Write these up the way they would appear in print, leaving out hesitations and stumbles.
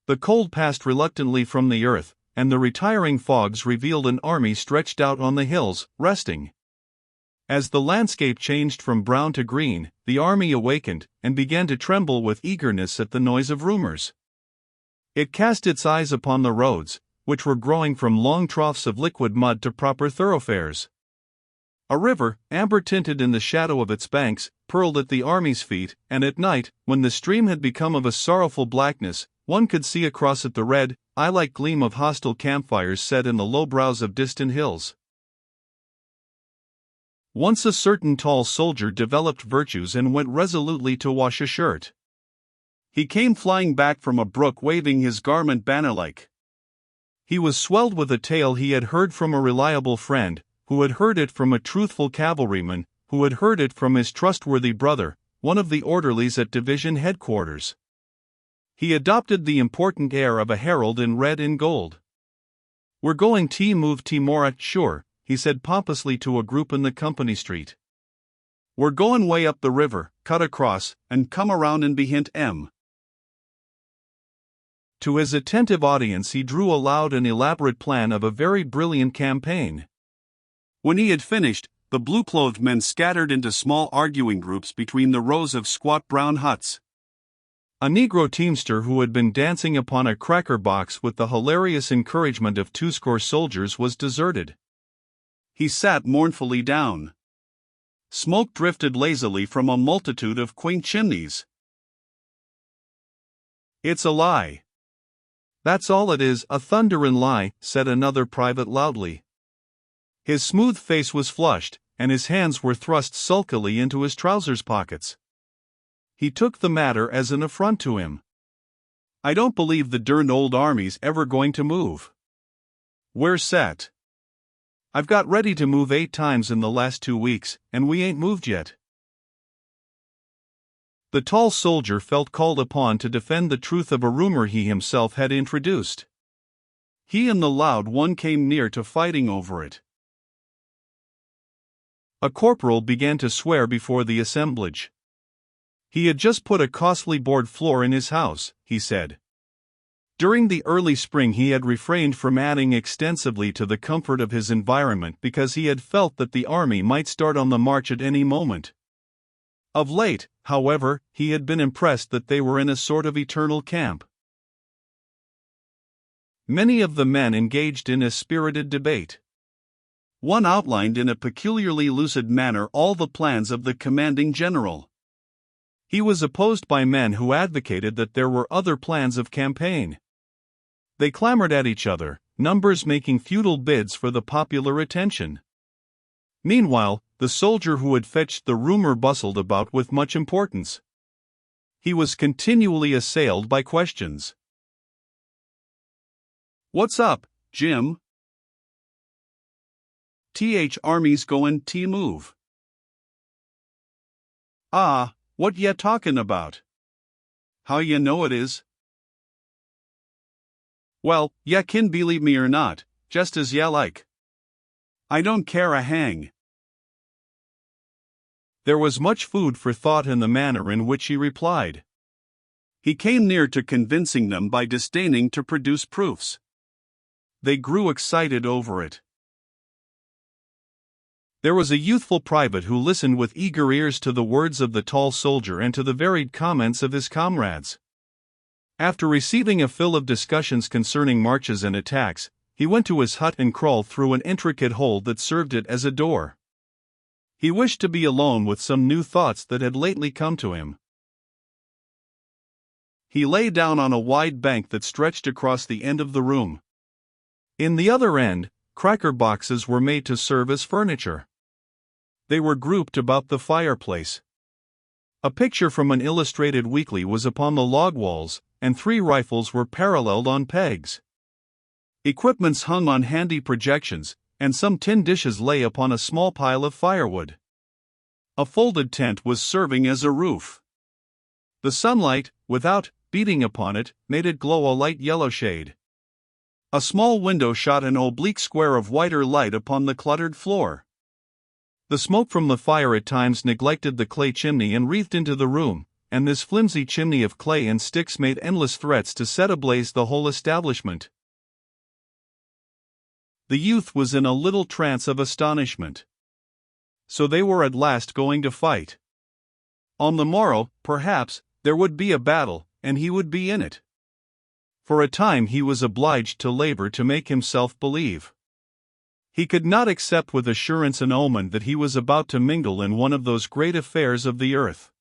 The cold passed reluctantly from the earth, and the retiring fogs revealed an army stretched out on the hills, resting. As the landscape changed from brown to green, the army awakened, and began to tremble with eagerness at the noise of rumors. It cast its eyes upon the roads, which were growing from long troughs of liquid mud to proper thoroughfares. A river, amber-tinted in the shadow of its banks, purled at the army's feet, and at night, when the stream had become of a sorrowful blackness, one could see across it the red, eye-like gleam of hostile campfires set in the low brows of distant hills. Once a certain tall soldier developed virtues and went resolutely to wash a shirt. He came flying back from a brook waving his garment banner-like. He was swelled with a tale he had heard from a reliable friend, who had heard it from a truthful cavalryman, who had heard it from his trustworthy brother, one of the orderlies at division headquarters. He adopted the important air of a herald in red and gold. "We're going to move Timor, sure," he said pompously to a group in the company street. "We're goin' way up the river, cut across, and come around and behint M." To his attentive audience he drew aloud an elaborate plan of a very brilliant campaign. When he had finished, the blue-clothed men scattered into small arguing groups between the rows of squat brown huts. A Negro teamster who had been dancing upon a cracker box with the hilarious encouragement of 20 soldiers was deserted. He sat mournfully down. Smoke drifted lazily from a multitude of quaint chimneys. "It's a lie." "That's all it is, a thunderin' lie," said another private loudly. His smooth face was flushed, and his hands were thrust sulkily into his trousers pockets. He took the matter as an affront to him. "I don't believe the derned old army's ever going to move. We're set. I've got ready to move 8 times in the last 2 weeks, and we ain't moved yet." The tall soldier felt called upon to defend the truth of a rumor he himself had introduced. He and the loud one came near to fighting over it. A corporal began to swear before the assemblage. He had just put a costly board floor in his house, he said. During the early spring he had refrained from adding extensively to the comfort of his environment because he had felt that the army might start on the march at any moment. Of late, however, he had been impressed that they were in a sort of eternal camp. Many of the men engaged in a spirited debate. One outlined in a peculiarly lucid manner all the plans of the commanding general. He was opposed by men who advocated that there were other plans of campaign. They clamored at each other, numbers making futile bids for the popular attention. Meanwhile, the soldier who had fetched the rumor bustled about with much importance. He was continually assailed by questions. "What's up, Jim? Army's goin' to move." "Ah, what ya talkin' about? How ya know it is?" "Well, ya kin believe me or not, just as ya like. I don't care a hang." There was much food for thought in the manner in which he replied. He came near to convincing them by disdaining to produce proofs. They grew excited over it. There was a youthful private who listened with eager ears to the words of the tall soldier and to the varied comments of his comrades. After receiving a fill of discussions concerning marches and attacks, he went to his hut and crawled through an intricate hole that served it as a door. He wished to be alone with some new thoughts that had lately come to him. He lay down on a wide bank that stretched across the end of the room. In the other end, cracker boxes were made to serve as furniture. They were grouped about the fireplace. A picture from an illustrated weekly was upon the log walls, and 3 rifles were paralleled on pegs. Equipments hung on handy projections, and some tin dishes lay upon a small pile of firewood. A folded tent was serving as a roof. The sunlight, without beating upon it, made it glow a light yellow shade. A small window shot an oblique square of whiter light upon the cluttered floor. The smoke from the fire at times neglected the clay chimney and wreathed into the room, and this flimsy chimney of clay and sticks made endless threats to set ablaze the whole establishment. The youth was in a little trance of astonishment. So they were at last going to fight. On the morrow, perhaps, there would be a battle, and he would be in it. For a time he was obliged to labor to make himself believe. He could not accept with assurance an omen that he was about to mingle in one of those great affairs of the earth.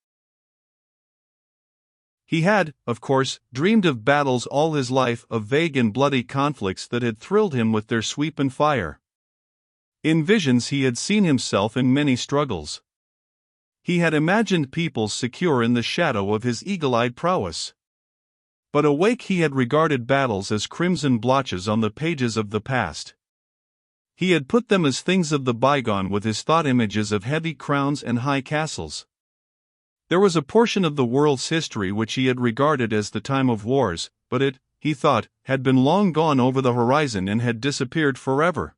He had, of course, dreamed of battles all his life, of vague and bloody conflicts that had thrilled him with their sweep and fire. In visions he had seen himself in many struggles. He had imagined peoples secure in the shadow of his eagle-eyed prowess. But awake he had regarded battles as crimson blotches on the pages of the past. He had put them as things of the bygone with his thought images of heavy crowns and high castles. There was a portion of the world's history which he had regarded as the time of wars, but it, he thought, had been long gone over the horizon and had disappeared forever.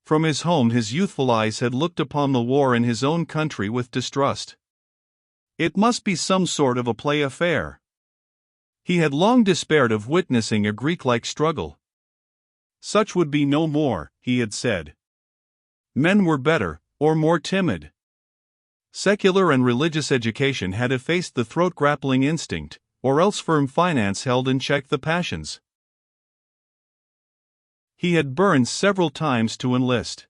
From his home his youthful eyes had looked upon the war in his own country with distrust. It must be some sort of a play affair. He had long despaired of witnessing a Greek-like struggle. Such would be no more, he had said. Men were better, or more timid. Secular and religious education had effaced the throat-grappling instinct, or else firm finance held in check the passions. He had burned several times to enlist.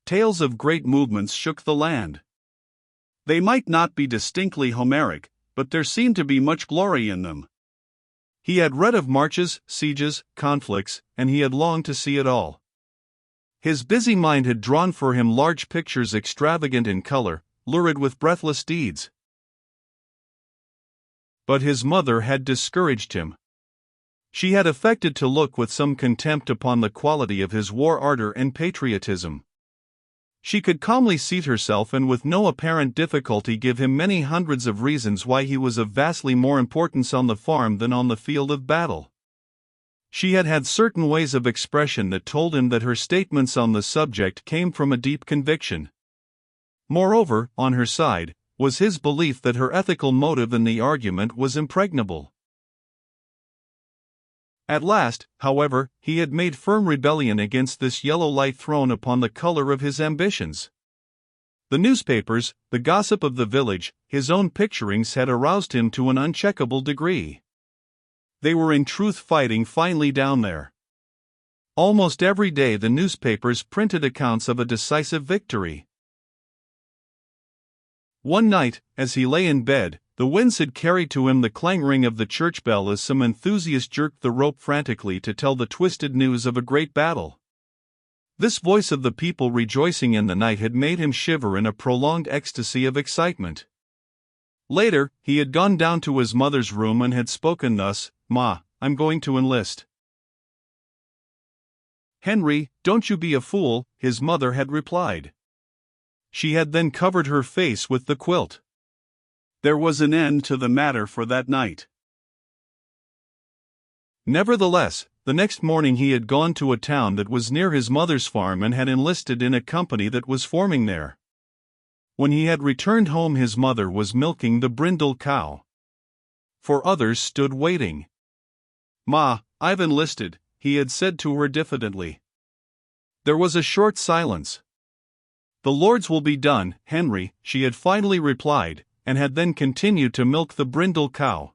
Tales of great movements shook the land. They might not be distinctly Homeric, but there seemed to be much glory in them. He had read of marches, sieges, conflicts, and he had longed to see it all. His busy mind had drawn for him large pictures extravagant in color, lurid with breathless deeds. But his mother had discouraged him. She had affected to look with some contempt upon the quality of his war ardor and patriotism. She could calmly seat herself and with no apparent difficulty give him many hundreds of reasons why he was of vastly more importance on the farm than on the field of battle. She had had certain ways of expression that told him that her statements on the subject came from a deep conviction. Moreover, on her side, was his belief that her ethical motive in the argument was impregnable. At last, however, he had made firm rebellion against this yellow light thrown upon the color of his ambitions. The newspapers, the gossip of the village, his own picturings had aroused him to an uncheckable degree. They were in truth fighting finely down there. Almost every day the newspapers printed accounts of a decisive victory. One night, as he lay in bed, the winds had carried to him the clanging of the church bell as some enthusiast jerked the rope frantically to tell the twisted news of a great battle. This voice of the people rejoicing in the night had made him shiver in a prolonged ecstasy of excitement. Later, he had gone down to his mother's room and had spoken thus, "Ma, I'm going to enlist." "Henry, don't you be a fool," his mother had replied. She had then covered her face with the quilt. There was an end to the matter for that night. Nevertheless, the next morning he had gone to a town that was near his mother's farm and had enlisted in a company that was forming there. When he had returned home his mother was milking the brindle cow. For others stood waiting. "Ma, I've enlisted," he had said to her diffidently. There was a short silence. "The Lord's will be done, Henry," she had finally replied, and had then continued to milk the brindle cow.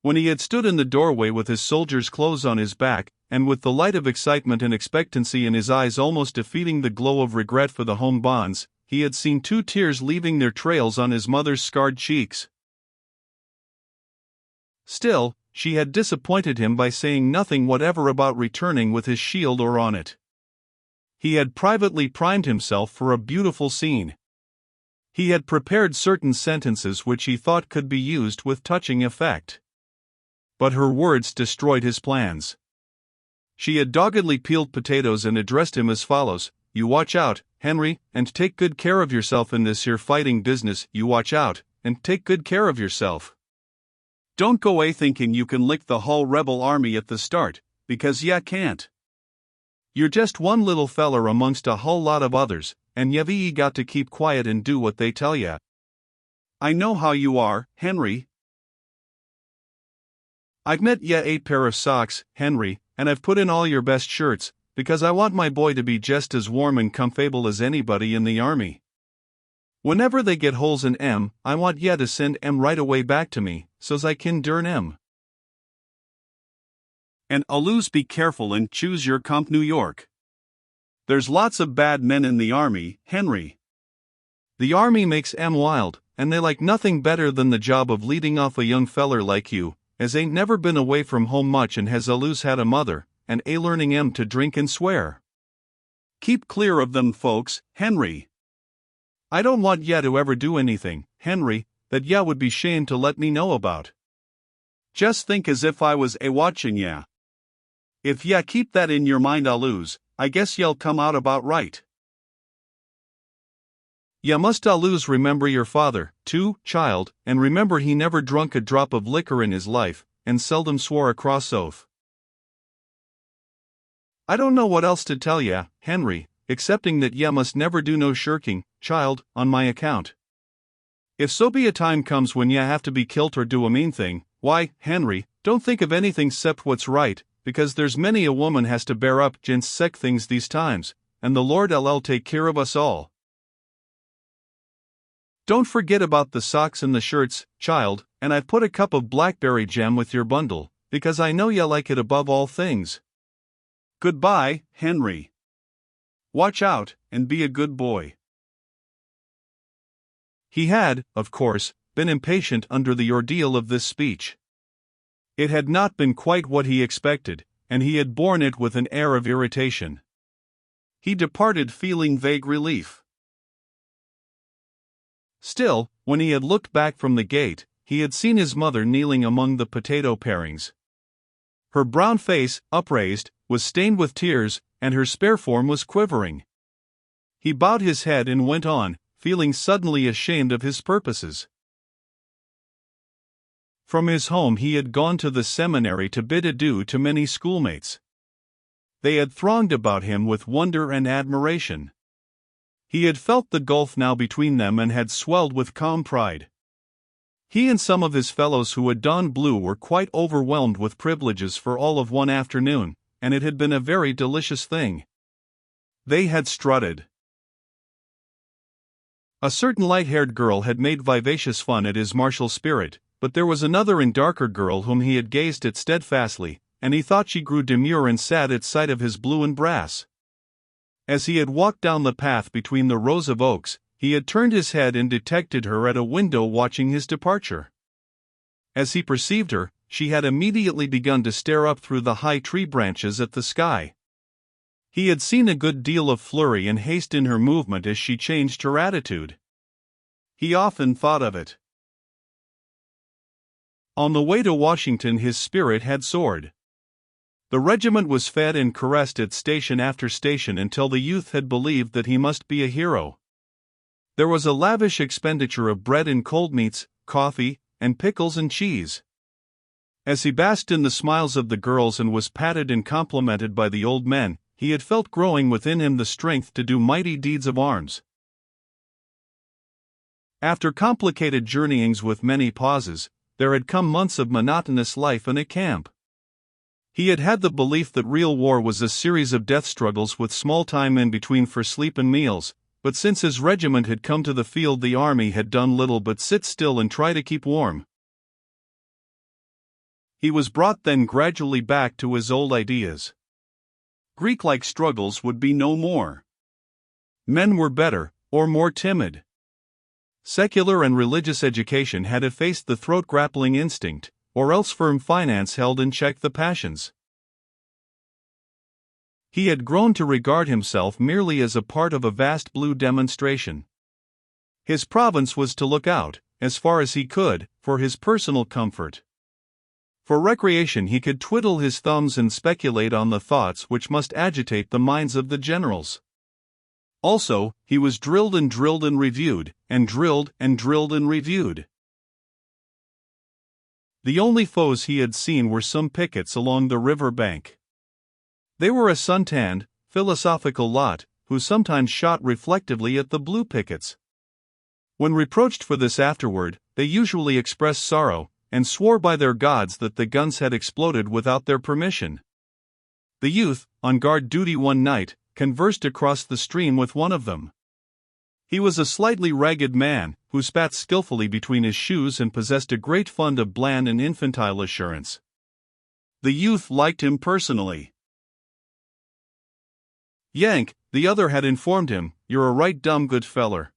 When he had stood in the doorway with his soldier's clothes on his back, and with the light of excitement and expectancy in his eyes almost defeating the glow of regret for the home bonds, he had seen 2 tears leaving their trails on his mother's scarred cheeks. Still, she had disappointed him by saying nothing whatever about returning with his shield or on it. He had privately primed himself for a beautiful scene. He had prepared certain sentences which he thought could be used with touching effect. But her words destroyed his plans. She had doggedly peeled potatoes and addressed him as follows: "You watch out, Henry, and take good care of yourself in this here fighting business. You watch out, and take good care of yourself. Don't go away thinking you can lick the whole rebel army at the start, because ya can't. You're just one little feller amongst a whole lot of others, and you've got to keep quiet and do what they tell ya. I know how you are, Henry. I've met ya 8 pair of socks, Henry, and I've put in all your best shirts, because I want my boy to be just as warm and comfortable as anybody in the army. Whenever they get holes in 'em, I want ya to send 'em right away back to me, so's I can durn 'em. And always be careful and choose your comp New York. There's lots of bad men in the army, Henry. The army makes 'em wild, and they like nothing better than the job of leading off a young feller like you, as ain't never been away from home much and has always had a mother, and learning 'em to drink and swear. Keep clear of them folks, Henry. I don't want ya to ever do anything, Henry, that ya would be shamed to let me know about. Just think as if I was watching ya. If ya keep that in your mind always, I guess y'all come out about right. Ya must always remember your father, too, child, and remember he never drunk a drop of liquor in his life, and seldom swore a cross oath. I don't know what else to tell ya, Henry, excepting that ya must never do no shirking, child, on my account. If so be a time comes when ya have to be kilt or do a mean thing, why, Henry, don't think of anything 'cept what's right, because there's many a woman has to bear up 'ginst sec things these times, and the Lord I'll take care of us all. Don't forget about the socks and the shirts, child, and I've put a cup of blackberry jam with your bundle, because I know ya like it above all things. Goodbye, Henry. Watch out, and be a good boy. He had, of course, been impatient under the ordeal of this speech. It had not been quite what he expected, and he had borne it with an air of irritation. He departed feeling vague relief. Still, when he had looked back from the gate, he had seen his mother kneeling among the potato parings. Her brown face, upraised, was stained with tears, and her spare form was quivering. He bowed his head and went on, feeling suddenly ashamed of his purposes. From his home he had gone to the seminary to bid adieu to many schoolmates. They had thronged about him with wonder and admiration. He had felt the gulf now between them and had swelled with calm pride. He and some of his fellows who had donned blue were quite overwhelmed with privileges for all of one afternoon, and it had been a very delicious thing. They had strutted. A certain light-haired girl had made vivacious fun at his martial spirit, but there was another and darker girl whom he had gazed at steadfastly, and he thought she grew demure and sad at sight of his blue and brass. As he had walked down the path between the rows of oaks, he had turned his head and detected her at a window watching his departure. As he perceived her, she had immediately begun to stare up through the high tree branches at the sky. He had seen a good deal of flurry and haste in her movement as she changed her attitude. He often thought of it. On the way to Washington his spirit had soared. The regiment was fed and caressed at station after station until the youth had believed that he must be a hero. There was a lavish expenditure of bread and cold meats, coffee, and pickles and cheese. As he basked in the smiles of the girls and was patted and complimented by the old men, he had felt growing within him the strength to do mighty deeds of arms. After complicated journeyings with many pauses, there had come months of monotonous life in a camp. He had had the belief that real war was a series of death struggles with small time in between for sleep and meals, but since his regiment had come to the field the army had done little but sit still and try to keep warm. He was brought then gradually back to his old ideas. Greek-like struggles would be no more. Men were better, or more timid. Secular and religious education had effaced the throat-grappling instinct, or else firm finance held in check the passions. He had grown to regard himself merely as a part of a vast blue demonstration. His province was to look out, as far as he could, for his personal comfort. For recreation he could twiddle his thumbs and speculate on the thoughts which must agitate the minds of the generals. Also, he was drilled and drilled and reviewed, and drilled and drilled and reviewed. The only foes he had seen were some pickets along the river bank. They were a suntanned, philosophical lot, who sometimes shot reflectively at the blue pickets. When reproached for this afterward, they usually expressed sorrow, and swore by their gods that the guns had exploded without their permission. The youth, on guard duty one night, conversed across the stream with one of them. He was a slightly ragged man, who spat skillfully between his shoes and possessed a great fund of bland and infantile assurance. The youth liked him personally. "Yank," the other had informed him, "you're a right dumb good feller."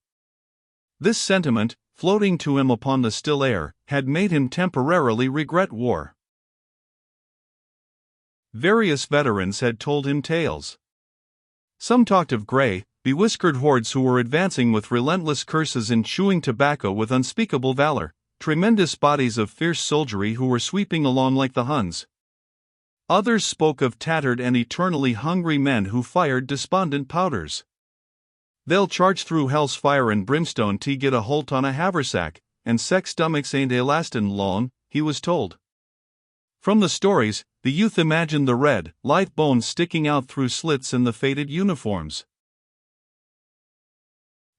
This sentiment, floating to him upon the still air, had made him temporarily regret war. Various veterans had told him tales. Some talked of gray, bewhiskered hordes who were advancing with relentless curses and chewing tobacco with unspeakable valor, tremendous bodies of fierce soldiery who were sweeping along like the Huns. Others spoke of tattered and eternally hungry men who fired despondent powders. "They'll charge through hell's fire and brimstone to get a holt on a haversack, and sex stomachs ain't elastin' long," he was told. From the stories, the youth imagined the red, lithe bones sticking out through slits in the faded uniforms.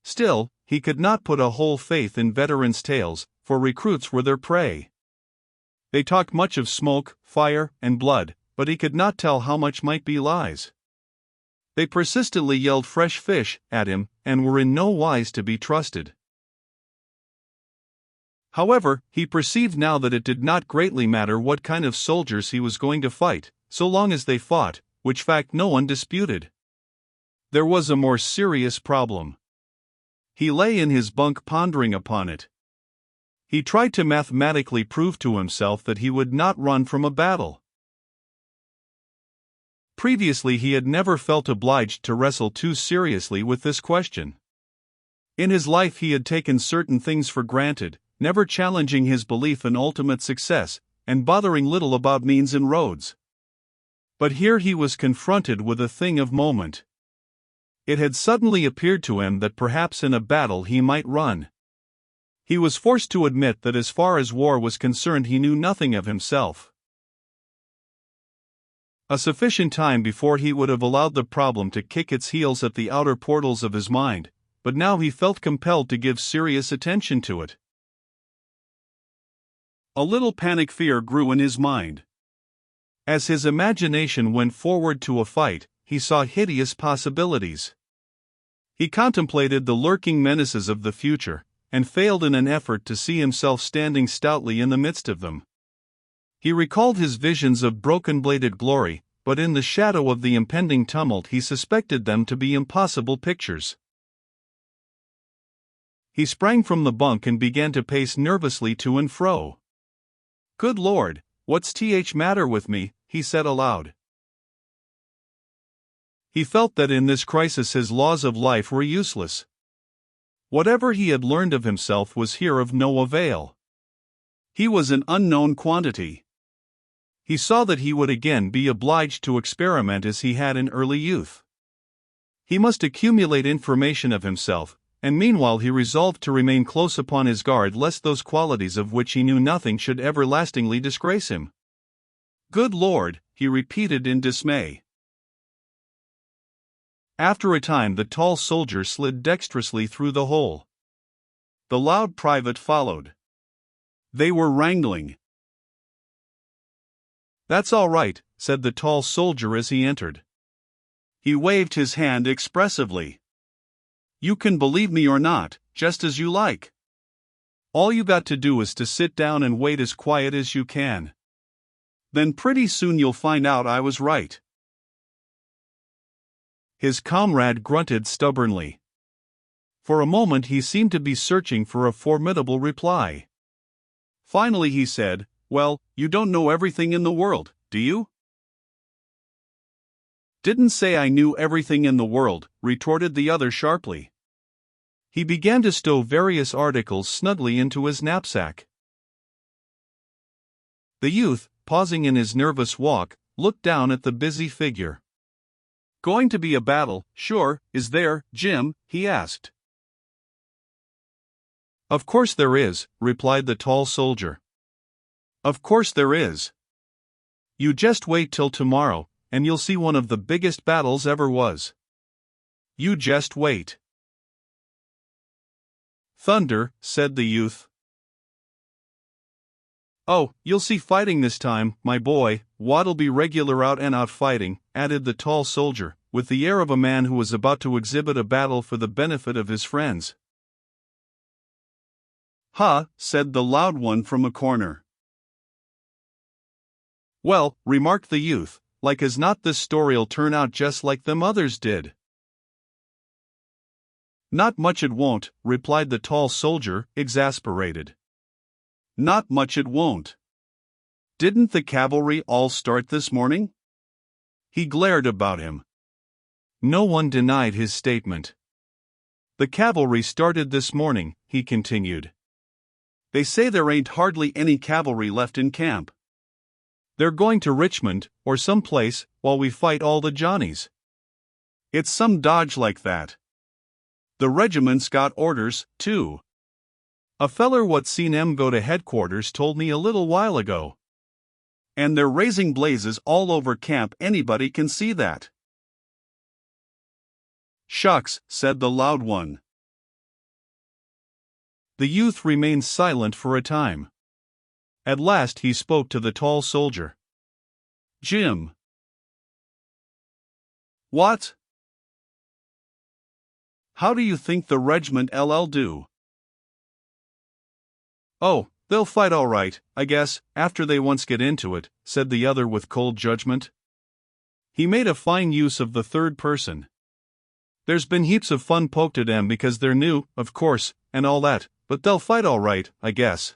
Still, he could not put a whole faith in veterans' tales, for recruits were their prey. They talked much of smoke, fire, and blood, but he could not tell how much might be lies. They persistently yelled fresh fish at him, and were in no wise to be trusted. However, he perceived now that it did not greatly matter what kind of soldiers he was going to fight, so long as they fought, which fact no one disputed. There was a more serious problem. He lay in his bunk pondering upon it. He tried to mathematically prove to himself that he would not run from a battle. Previously he had never felt obliged to wrestle too seriously with this question. In his life he had taken certain things for granted, never challenging his belief in ultimate success, and bothering little about means and roads. But here he was confronted with a thing of moment. It had suddenly appeared to him that perhaps in a battle he might run. He was forced to admit that as far as war was concerned he knew nothing of himself. A sufficient time before he would have allowed the problem to kick its heels at the outer portals of his mind, but now he felt compelled to give serious attention to it. A little panic fear grew in his mind. As his imagination went forward to a fight, he saw hideous possibilities. He contemplated the lurking menaces of the future, and failed in an effort to see himself standing stoutly in the midst of them. He recalled his visions of broken-bladed glory, but in the shadow of the impending tumult he suspected them to be impossible pictures. He sprang from the bunk and began to pace nervously to and fro. "Good Lord, what's the matter with me?" he said aloud. He felt that in this crisis his laws of life were useless. Whatever he had learned of himself was here of no avail. He was an unknown quantity. He saw that he would again be obliged to experiment as he had in early youth. He must accumulate information of himself, and meanwhile he resolved to remain close upon his guard lest those qualities of which he knew nothing should everlastingly disgrace him. "Good Lord," he repeated in dismay. After a time the tall soldier slid dexterously through the hole. The loud private followed. They were wrangling. "That's all right," said the tall soldier as he entered. He waved his hand expressively. "You can believe me or not, just as you like. All you got to do is to sit down and wait as quiet as you can. Then pretty soon you'll find out I was right." His comrade grunted stubbornly. For a moment he seemed to be searching for a formidable reply. Finally he said, "Well, you don't know everything in the world, do you?" "Didn't say I knew everything in the world," retorted the other sharply. He began to stow various articles snugly into his knapsack. The youth, pausing in his nervous walk, looked down at the busy figure. "Going to be a battle, sure, is there, Jim?" he asked. "Of course there is," replied the tall soldier. "Of course there is. You just wait till tomorrow, and you'll see one of the biggest battles ever was. You just wait. Thunder, said the youth. Oh, you'll see fighting this time, my boy. What'll be regular out and out fighting, added the tall soldier, with the air of a man who was about to exhibit a battle for the benefit of his friends. Ha, said the loud one from a corner. Well, remarked the youth, like as not this story'll turn out just like them others did. Not much it won't, replied the tall soldier, exasperated. Not much it won't. Didn't the cavalry all start this morning? He glared about him. No one denied his statement. The cavalry started this morning, he continued. They say there ain't hardly any cavalry left in camp. They're going to Richmond, or some place, while we fight all the Johnnies. It's some dodge like that. The regiment's got orders, too. A feller what seen 'em go to headquarters told me a little while ago. And they're raising blazes all over camp, anybody can see that. Shucks, said the loud one. The youth remained silent for a time. At last he spoke to the tall soldier. Jim. What? How do you think the reg'ment'll do? Oh, they'll fight all right, I guess, after they once get into it, said the other with cold judgment. He made a fine use of the third person. There's been heaps of fun poked at 'em because they're new, of course, and all that, but they'll fight all right, I guess.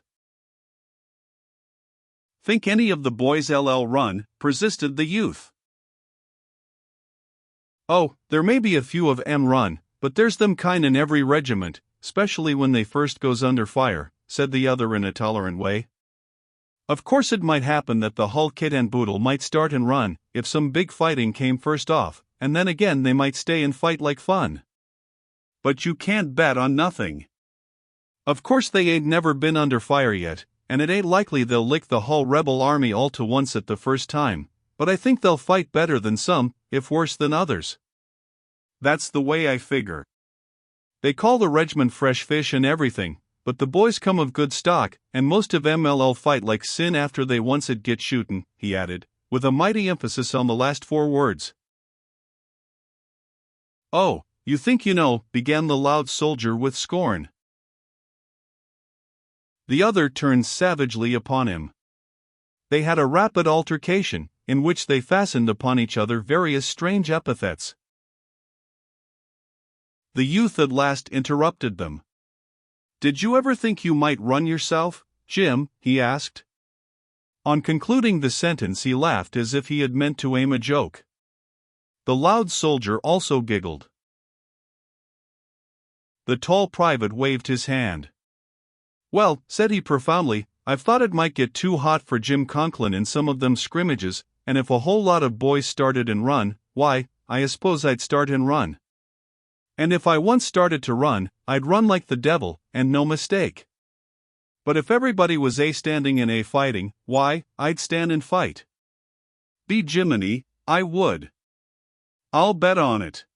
Think any of the boys'll run, persisted the youth. Oh, there may be a few of 'em run, but there's them kind in every regiment, specially when they first goes under fire, said the other in a tolerant way. Of course it might happen that the hull kit and boodle might start and run, if some big fighting came first off, and then again they might stay and fight like fun. But you can't bet on nothing. Of course they ain't never been under fire yet, and it ain't likely they'll lick the hull rebel army all to once at the first time, but I think they'll fight better than some, if worse than others. That's the way I figure. They call the regiment fresh fish and everything, but the boys come of good stock, and most of 'em'll fight like sin after they oncet get shootin', he added, with a mighty emphasis on the last 4 words. Oh, you think you know, began the loud soldier with scorn. The other turned savagely upon him. They had a rapid altercation, in which they fastened upon each other various strange epithets. The youth at last interrupted them. Did you ever think you might run yourself, Jim? He asked. On concluding the sentence he laughed as if he had meant to aim a joke. The loud soldier also giggled. The tall private waved his hand. Well, said he profoundly, I've thought it might get too hot for Jim Conklin in some of them scrimmages, and if a whole lot of boys started and run, why, I suppose I'd start and run. And if I once started to run, I'd run like the devil, and no mistake. But if everybody was A standing and A fighting, why, I'd stand and fight. Be Jiminy, I would. I'll bet on it.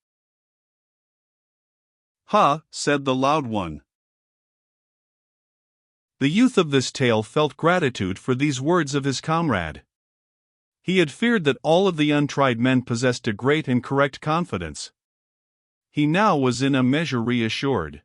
Ha, said the loud one. The youth of this tale felt gratitude for these words of his comrade. He had feared that all of the untried men possessed a great and correct confidence. He now was in a measure reassured.